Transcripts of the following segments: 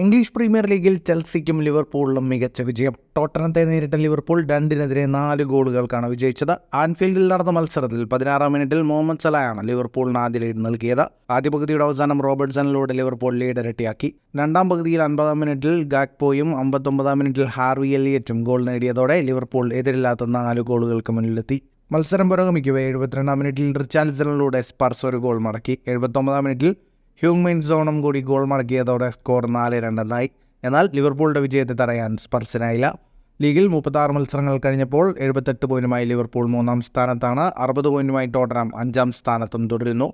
English premier ലീഗിൽ ചെൽസിക്കും ലിവർപൂളിനും മികച്ച വിജയം. ടോട്ടനത്തെ നേരിട്ട ലിവർപൂൾ 2-നെതിരെ 4 ഗോളുകൾക്കാണ് വിജയിച്ചത്. ആൻഫീൽഡിൽ നടന്ന മത്സരത്തിൽ 16-ാം മിനിറ്റിൽ മുഹമ്മദ് സലായാണ് ലിവർപൂളിന് ആദ്യ ലീഡ് നൽകിയത്. ആദ്യ പകുതിയുടെ അവസാനം റോബർട്ട്സണിലൂടെ ലിവർപൂൾ ലീഡ് ഇരട്ടിയാക്കി. രണ്ടാം പകുതിയിൽ 50-ാം മിനിറ്റിൽ ഗാക്പോയും 59-ാം മിനിറ്റിൽ ഹാർവി എലിയറ്റും ഗോൾ നേടിയതോടെ ലിവർപൂൾ എതിരില്ലാത്ത 4 ഗോളുകൾക്ക് മുന്നിലെത്തി. മത്സരം പുരോഗമിക്കവേ 72-ാം മിനിറ്റിൽ റിച്ചാർലിസണിലൂടെ സ്പർസ് ഒരു ഗോൾ മടക്കി. 79-ാം മിനിറ്റിൽ ഹ്യൂങ്മിൻ സോണും കൂടി ഗോൾ മടക്കിയതോടെ സ്കോർ 4-2 എന്നാൽ ലിവർപൂളിന്റെ വിജയത്തെ തടയാൻ സ്പർസിനായില്ല. ലീഗിൽ 36 മത്സരങ്ങൾ കഴിഞ്ഞപ്പോൾ 78 പോയിന്റുമായി ലിവർപൂൾ 3-ാം സ്ഥാനത്താണ്. 60 പോയിന്റുമായി ടോട്ടനം 5-ാം സ്ഥാനത്തും തുടരുന്നു.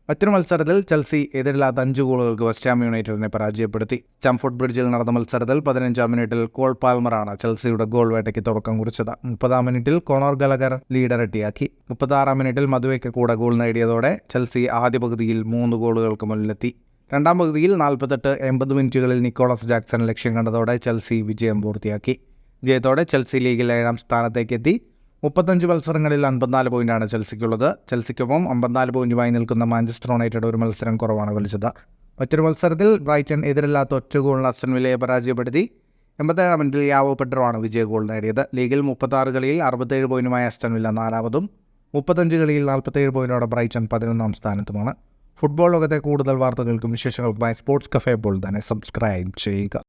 മറ്റൊരു മത്സരത്തിൽ ചെൽസി എതിരില്ലാത്ത 5 ഗോളുകൾക്ക് വെസ്റ്റ് ഹാം യുണൈറ്റഡിനെ പരാജയപ്പെടുത്തി. സ്റ്റാംഫോർഡ് ബ്രിഡ്ജിൽ നടന്ന മത്സരത്തിൽ 15-ാം മിനിറ്റിൽ കോൾ പാൽമറാണ് ചെൽസിയുടെ ഗോൾ വേട്ടയ്ക്ക് തുടക്കം കുറിച്ചത്. 30-ാം മിനിറ്റിൽ കോണർ ഗലഗർ ലീഡ് ഇരട്ടിയാക്കി. 36-ാം മിനിറ്റിൽ മധുവയ്ക്ക് കൂടെ ഗോൾ നേടിയതോടെ ചെൽസി ആദ്യ പകുതിയിൽ 3 ഗോളുകൾക്ക് മുന്നിലെത്തി. രണ്ടാം പകുതിയിൽ 48-80 മിനിറ്റുകളിൽ നിക്കോളസ് ജാക്സൺ ലക്ഷ്യം കണ്ടതോടെ ചെൽസി വിജയം പൂർത്തിയാക്കി. ജയത്തോടെ ചെൽസി ലീഗിൽ 7-ാം സ്ഥാനത്തേക്കെത്തി. 35 മത്സരങ്ങളിൽ 54 പോയിന്റാണ് ചെൽസിക്കുള്ളത്. ചെൽസിക്കൊപ്പം 54 പോയിന്റുമായി നിൽക്കുന്ന മാഞ്ചസ്റ്റർ യുണൈറ്റഡ് ഒരു മത്സരം കുറവാണ് കളിച്ചത്. മറ്റൊരു മത്സരത്തിൽ ബ്രൈറ്റൺ എതിരില്ലാത്ത ഒറ്റ ഗോളിന് അസ്റ്റൺ വില്ലയെ പരാജയപ്പെടുത്തി. 87-ാം മിനിറ്റിൽ യാവോ പെഡ്രോ ആണ് വിജയ ഗോൾ നേടിയത്. ലീഗിൽ 36 കളിയിൽ 67 പോയിന്റുമായി അസ്റ്റൺ വില്ല 4-ാമതും 35 കളിയിൽ 47 പോയിന്റോടെ ബ്രൈറ്റൺ 11-ാം സ്ഥാനത്തുമാണ്. ഫുട്ബോൾ ലോകത്തെ കൂടുതൽ വാർത്തകൾക്കും വിശേഷങ്ങൾക്കുമായി സ്പോർട്സ് കഫേ ഇപ്പോൾ തന്നെ സബ്സ്ക്രൈബ് ചെയ്യുക.